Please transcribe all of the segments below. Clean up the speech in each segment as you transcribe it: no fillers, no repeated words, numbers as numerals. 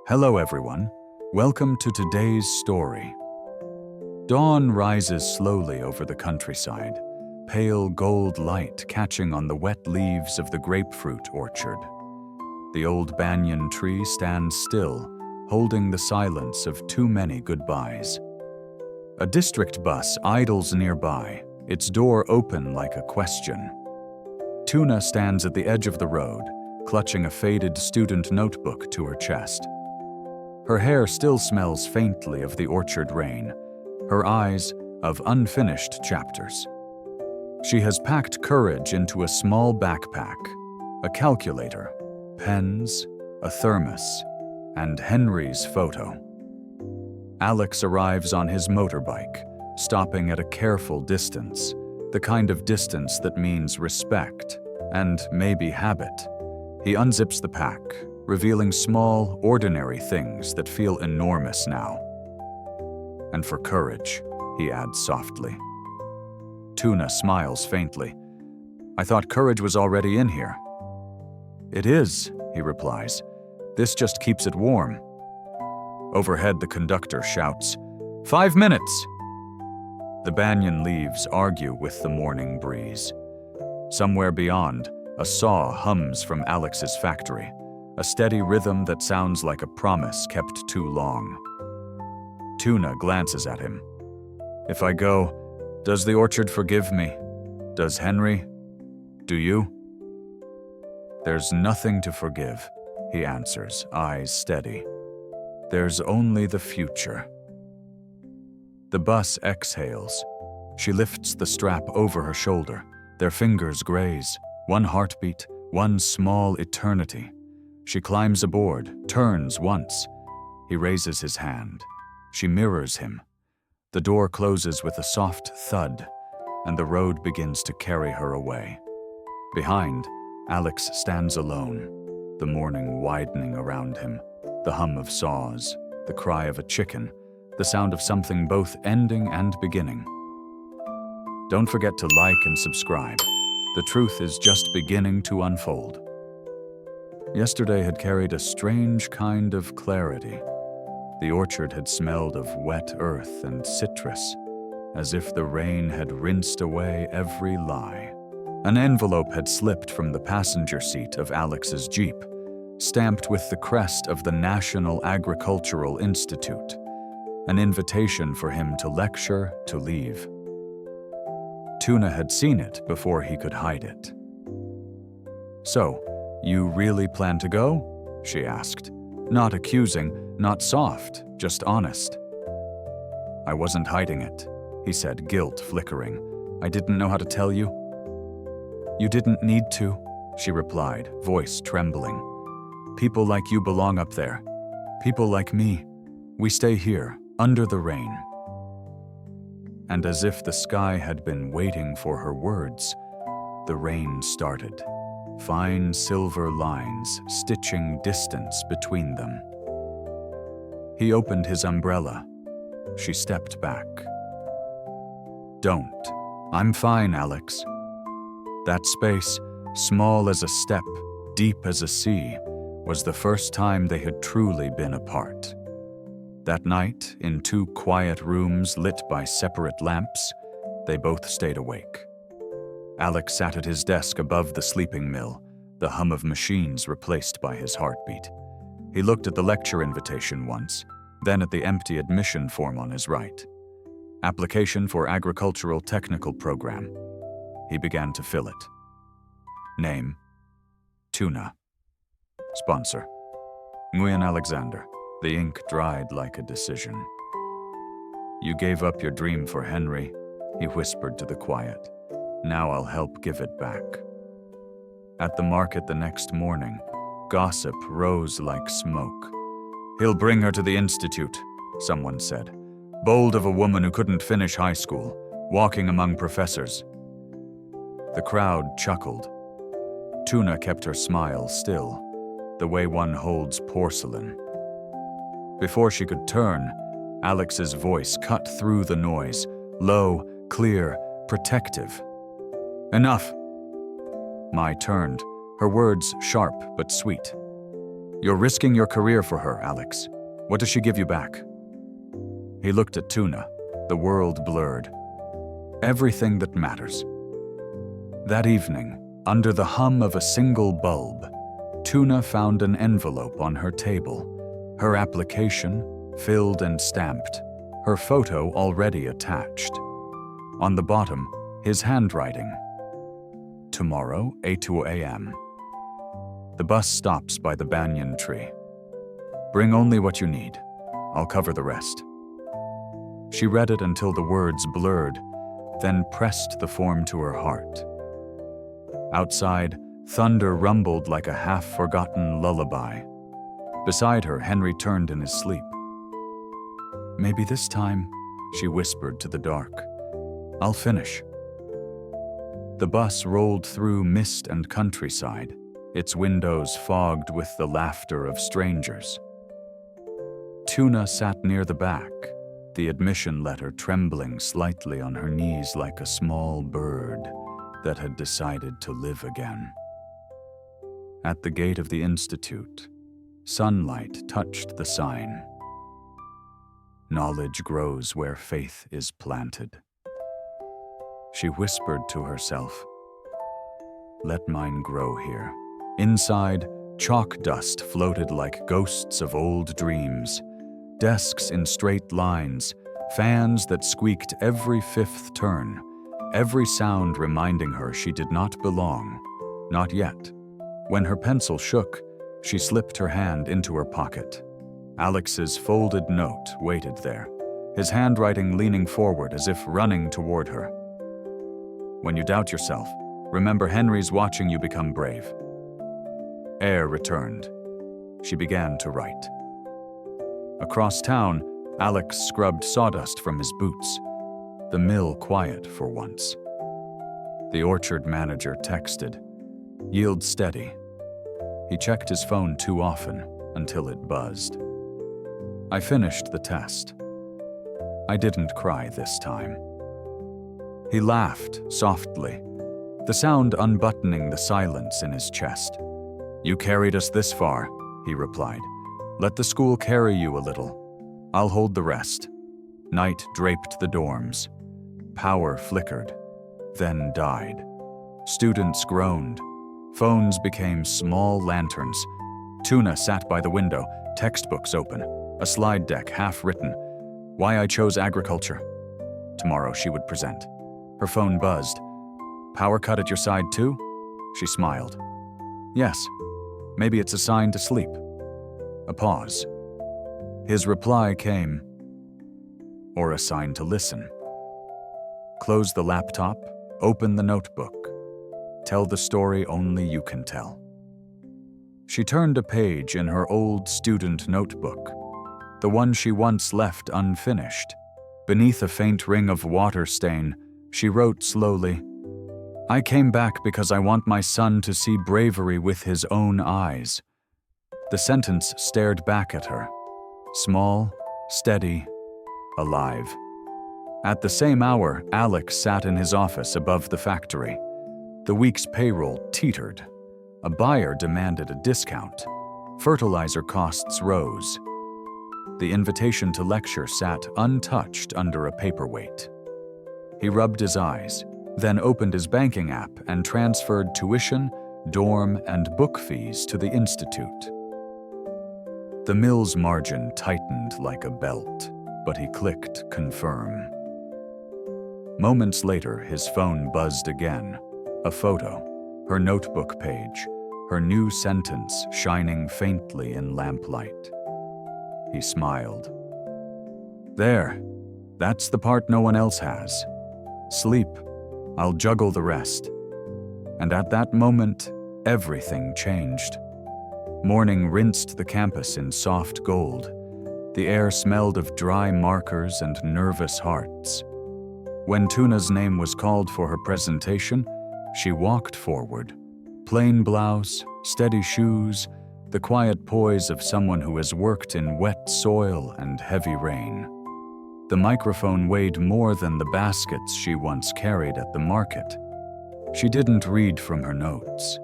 Hello everyone, welcome to today's story. Dawn rises slowly over the countryside, pale gold light catching on the wet leaves of the grapefruit orchard. The old banyan tree stands still, holding the silence of too many goodbyes. A district bus idles nearby, its door open like a question. Tuna stands at the edge of the road, clutching a faded student notebook to her chest. Her hair still smells faintly of the orchard rain, her eyes of unfinished chapters. She has packed courage into a small backpack, a calculator, pens, a thermos, and Henry's photo. Alex arrives on his motorbike, stopping at a careful distance, the kind of distance that means respect and maybe habit. He unzips the pack, revealing small, ordinary things that feel enormous now. And for courage, he adds softly. Tuna smiles faintly. I thought courage was already in here. It is, he replies. This just keeps it warm. Overhead, the conductor shouts, 5 minutes! The banyan leaves argue with the morning breeze. Somewhere beyond, a saw hums from Alex's factory, a steady rhythm that sounds like a promise kept too long. Tuna glances at him. If I go, does the orchard forgive me? Does Henry? Do you? There's nothing to forgive, he answers, eyes steady. There's only the future. The bus exhales. She lifts the strap over her shoulder. Their fingers graze, one heartbeat, one small eternity. She climbs aboard, turns once. He raises his hand. She mirrors him. The door closes with a soft thud, and the road begins to carry her away. Behind, Alex stands alone, the morning widening around him, the hum of saws, the cry of a chicken, the sound of something both ending and beginning. Don't forget to like and subscribe. The truth is just beginning to unfold. Yesterday had carried a strange kind of clarity. The orchard had smelled of wet earth and citrus, as if the rain had rinsed away every lie. An envelope had slipped from the passenger seat of Alex's Jeep, stamped with the crest of the National Agricultural Institute, an invitation for him to lecture, to leave. Tuna had seen it before he could hide it. So, you really plan to go? She asked. Not accusing, not soft, just honest. I wasn't hiding it, he said, guilt flickering. I didn't know how to tell you. You didn't need to, she replied, voice trembling. People like you belong up there. People like me. We stay here, under the rain. And as if the sky had been waiting for her words, the rain started. Fine silver lines stitching distance between them. He opened his umbrella. She stepped back. Don't. I'm fine, Alex. That space, small as a step, deep as a sea, was the first time they had truly been apart. That night, in 2 quiet rooms lit by separate lamps, they both stayed awake. Alex sat at his desk above the sleeping mill, the hum of machines replaced by his heartbeat. He looked at the lecture invitation once, then at the empty admission form on his right. Application for Agricultural Technical Program. He began to fill it. Name: Tuna. Sponsor: Nguyen Alexander. The ink dried like a decision. You gave up your dream for Henry, he whispered to the quiet. Now I'll help give it back. At the market the next morning, gossip rose like smoke. He'll bring her to the institute, someone said. Bold of a woman who couldn't finish high school, walking among professors. The crowd chuckled. Tuna kept her smile still, the way one holds porcelain. Before she could turn, Alex's voice cut through the noise, low, clear, protective. Enough. Mai turned, her words sharp but sweet. You're risking your career for her, Alex. What does she give you back? He looked at Tuna, the world blurred. Everything that matters. That evening, under the hum of a single bulb, Tuna found an envelope on her table, her application filled and stamped, her photo already attached. On the bottom, his handwriting. Tomorrow, 8 a.m. The bus stops by the banyan tree. Bring only what you need. I'll cover the rest. She read it until the words blurred, then pressed the form to her heart. Outside, thunder rumbled like a half-forgotten lullaby. Beside her, Henry turned in his sleep. Maybe this time, she whispered to the dark. I'll finish. The bus rolled through mist and countryside, its windows fogged with the laughter of strangers. Tuna sat near the back, the admission letter trembling slightly on her knees like a small bird that had decided to live again. At the gate of the institute, sunlight touched the sign. Knowledge grows where faith is planted. She whispered to herself, let mine grow here. Inside, chalk dust floated like ghosts of old dreams, desks in straight lines, fans that squeaked every fifth turn, every sound reminding her she did not belong, not yet. When her pencil shook, she slipped her hand into her pocket. Alex's folded note waited there, his handwriting leaning forward as if running toward her. When you doubt yourself, remember Henry's watching you become brave. Air returned. She began to write. Across town, Alex scrubbed sawdust from his boots, the mill quiet for once. The orchard manager texted, "Yield steady." He checked his phone too often until it buzzed. I finished the test. I didn't cry this time. He laughed softly, the sound unbuttoning the silence in his chest. You carried us this far, he replied. Let the school carry you a little. I'll hold the rest. Night draped the dorms. Power flickered, then died. Students groaned. Phones became small lanterns. Tuna sat by the window, textbooks open, a slide deck half-written. Why I chose agriculture. Tomorrow she would present. Her phone buzzed. Power cut at your side too? She smiled. Yes, maybe it's a sign to sleep. A pause. His reply came, or a sign to listen. Close the laptop, open the notebook. Tell the story only you can tell. She turned a page in her old student notebook, the one she once left unfinished. Beneath a faint ring of water stain, she wrote slowly, I came back because I want my son to see bravery with his own eyes. The sentence stared back at her, small, steady, alive. At the same hour, Alex sat in his office above the factory. The week's payroll teetered. A buyer demanded a discount. Fertilizer costs rose. The invitation to lecture sat untouched under a paperweight. He rubbed his eyes, then opened his banking app and transferred tuition, dorm, and book fees to the institute. The mill's margin tightened like a belt, but he clicked confirm. Moments later, his phone buzzed again. A photo, her notebook page, her new sentence shining faintly in lamplight. He smiled. There, that's the part no one else has. Sleep, I'll juggle the rest. And at that moment, everything changed. Morning rinsed the campus in soft gold. The air smelled of dry markers and nervous hearts. When Tuna's name was called for her presentation, she walked forward. Plain blouse, steady shoes, the quiet poise of someone who has worked in wet soil and heavy rain. The microphone weighed more than the baskets she once carried at the market. She didn't read from her notes.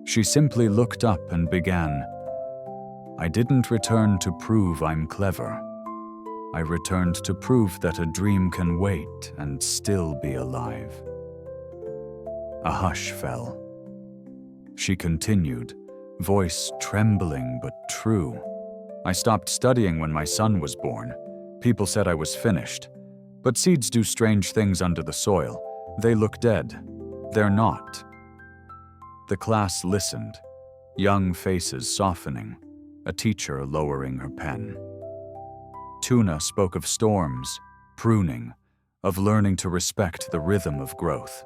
She simply looked up and began, I didn't return to prove I'm clever. I returned to prove that a dream can wait and still be alive. A hush fell. She continued, voice trembling but true. I stopped studying when my son was born. People said I was finished. But seeds do strange things under the soil. They look dead. They're not. The class listened, young faces softening, a teacher lowering her pen. Tuna spoke of storms, pruning, of learning to respect the rhythm of growth.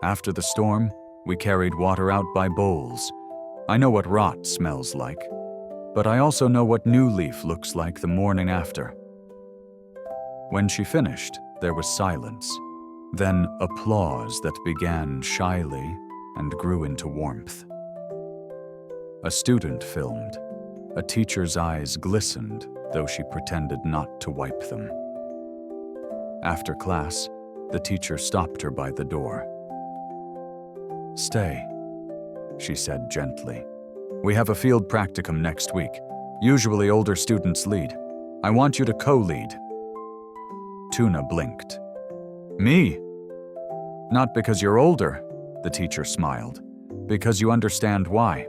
After the storm, we carried water out by bowls. I know what rot smells like, but I also know what new leaf looks like the morning after. When she finished, there was silence, then applause that began shyly and grew into warmth. A student filmed. A teacher's eyes glistened, though she pretended not to wipe them. After class, the teacher stopped her by the door. "Stay," she said gently. "We have a field practicum next week. Usually older students lead. I want you to co-lead." Tuna blinked. "Me?" "Not because you're older," the teacher smiled, "because you understand why."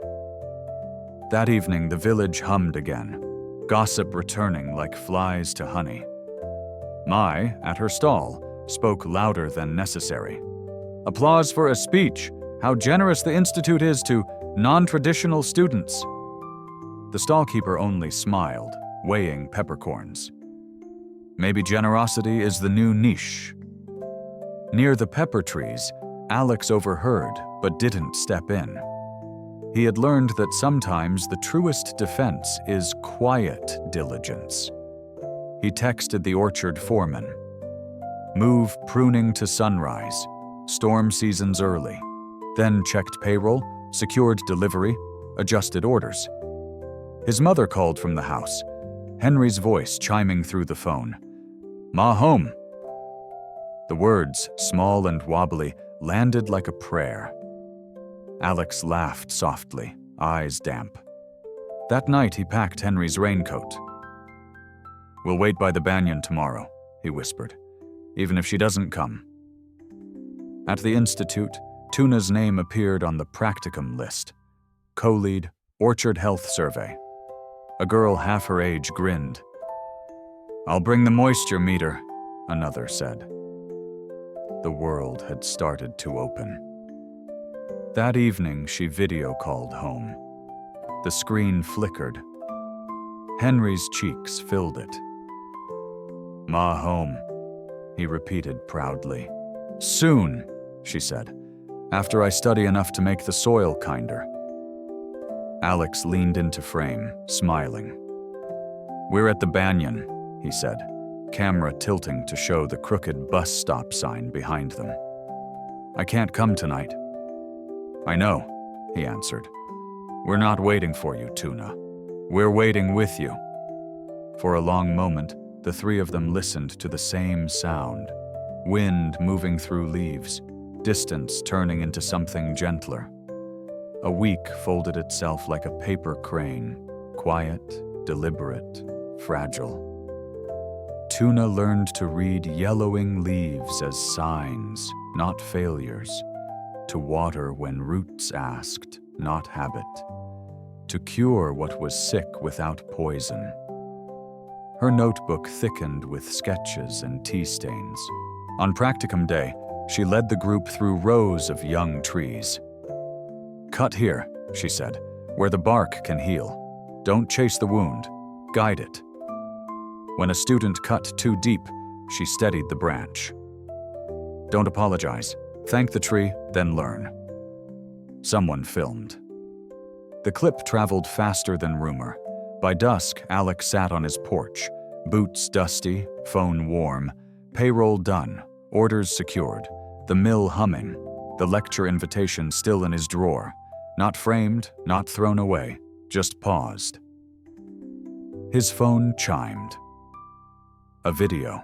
That evening, the village hummed again, gossip returning like flies to honey. Mai, at her stall, spoke louder than necessary. "Applause for a speech! How generous the Institute is to non-traditional students!" The stallkeeper only smiled, weighing peppercorns. Maybe generosity is the new niche. Near the pepper trees, Alex overheard but didn't step in. He had learned that sometimes the truest defense is quiet diligence. He texted the orchard foreman. Move pruning to sunrise, storm seasons early. Then checked payroll, secured delivery, adjusted orders. His mother called from the house, Henry's voice chiming through the phone. "Ma home." The words, small and wobbly, landed like a prayer. Alex laughed softly, eyes damp. That night he packed Henry's raincoat. "We'll wait by the banyan tomorrow," he whispered, "even if she doesn't come." At the Institute, Tuna's name appeared on the practicum list. Co-lead, Orchard Health Survey. A girl half her age grinned. "I'll bring the moisture meter," another said. The world had started to open. That evening, she video called home. The screen flickered. Henry's cheeks filled it. "Ma home," he repeated proudly. "Soon," she said, "after I study enough to make the soil kinder." Alex leaned into frame, smiling. "We're at the banyan," he said, camera tilting to show the crooked bus stop sign behind them. "I can't come tonight." "I know," he answered. "We're not waiting for you, Tuna. We're waiting with you." For a long moment, the three of them listened to the same sound. Wind moving through leaves, distance turning into something gentler. A week folded itself like a paper crane, quiet, deliberate, fragile. Tuna learned to read yellowing leaves as signs, not failures. To water when roots asked, not habit. To cure what was sick without poison. Her notebook thickened with sketches and tea stains. On practicum day, she led the group through rows of young trees. "Cut here," she said, "where the bark can heal. Don't chase the wound, guide it." When a student cut too deep, she steadied the branch. "Don't apologize. Thank the tree, then learn." Someone filmed. The clip traveled faster than rumor. By dusk, Alex sat on his porch, boots dusty, phone warm, payroll done, orders secured, the mill humming, the lecture invitation still in his drawer, not framed, not thrown away, just paused. His phone chimed. A video.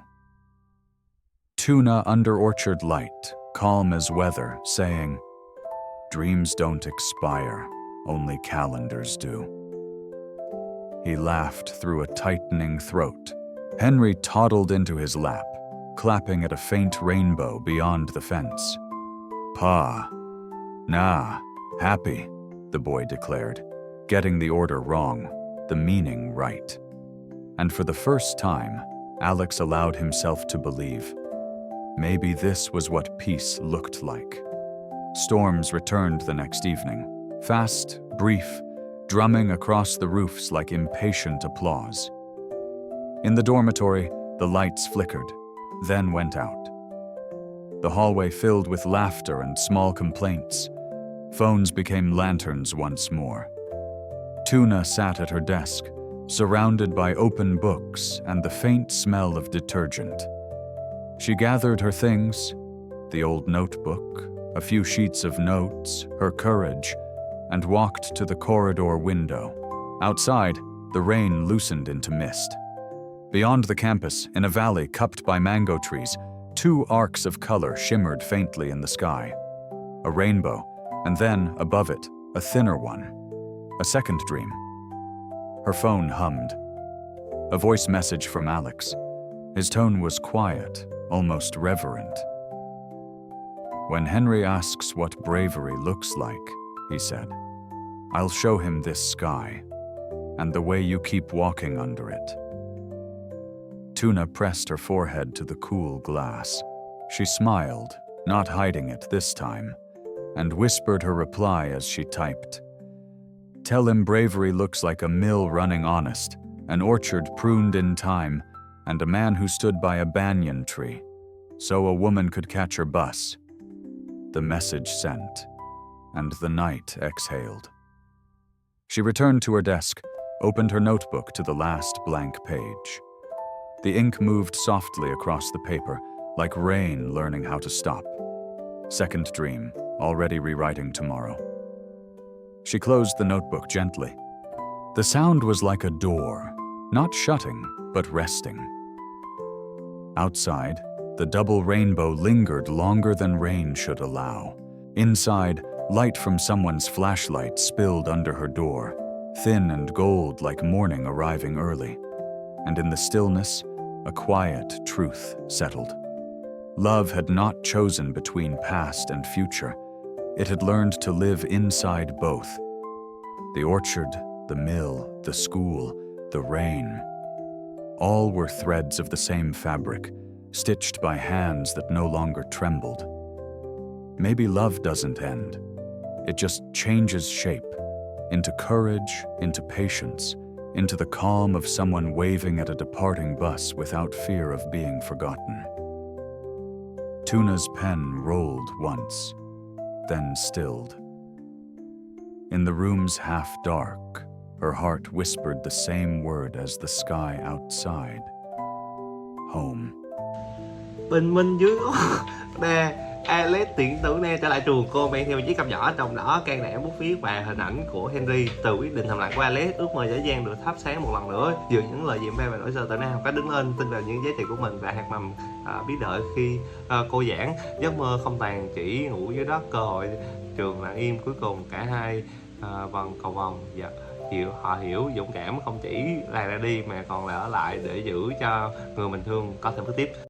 Tuna under orchard light, calm as weather, saying, "Dreams don't expire, only calendars do." he laughed through a tightening throat. Henry toddled into his lap, clapping at a faint rainbow beyond the fence. Pa. Nah, happy, the boy declared, getting the order wrong, the meaning right. And for the first time, Alex allowed himself to believe. Maybe this was what peace looked like. Storms returned the next evening, fast, brief, drumming across the roofs like impatient applause. In the dormitory, the lights flickered, then went out. The hallway filled with laughter and small complaints. Phones became lanterns once more. Tuna sat at her desk, surrounded by open books and the faint smell of detergent. She gathered her things, the old notebook, a few sheets of notes, her courage, and walked to the corridor window. Outside, the rain loosened into mist. Beyond the campus, in a valley cupped by mango trees, 2 arcs of color shimmered faintly in the sky. A rainbow, and then, above it, a thinner one. A second dream. Her phone hummed. A voice message from Alex. His tone was quiet, almost reverent. When Henry asks what bravery looks like, he said, I'll show him this sky, and the way you keep walking under it. Tuna pressed her forehead to the cool glass. She smiled, not hiding it this time, and whispered her reply as she typed. Tell him bravery looks like a mill running honest, an orchard pruned in time, and a man who stood by a banyan tree, so a woman could catch her bus. The message sent, and the night exhaled. She returned to her desk, opened her notebook to the last blank page. The ink moved softly across the paper, like rain learning how to stop. Second dream, already rewriting tomorrow. She closed the notebook gently. The sound was like a door, not shutting, but resting. Outside, the double rainbow lingered longer than rain should allow. Inside, light from someone's flashlight spilled under her door, thin and gold like morning arriving early. And in the stillness, a quiet truth settled. Love had not chosen between past and future. It had learned to live inside both. The orchard, the mill, the school, the rain. All were threads of the same fabric, stitched by hands that no longer trembled. Maybe love doesn't end. It just changes shape, into courage, into patience, into the calm of someone waving at a departing bus without fear of being forgotten. Tuna's pen rolled once, then stilled. In the room's half dark, her heart whispered the same word as the sky outside. Home. Bình minh dưới nè, Alex tiễn tử Na trở lại trường. Cô mang theo chiếc cặp nhỏ trong đó can đảm bút viết và hình ảnh của Henry. Từ quyết định thầm lặng của Alex, ước mơ dễ dàng được thắp sáng một lần nữa. Dựa những lời diệm và nỗi sợ Tử Na học cách đứng lên, tin vào những giá trị của mình và hạt mầm biết đợi khi cô giảng. Giấc mơ không tàn chỉ ngủ dưới đất, cơ hội trường lặng im. Cuối cùng cả hai vòng cầu vòng và họ hiểu dũng cảm không chỉ là ra đi mà còn là ở lại để giữ cho người mình thương có thể bước tiếp.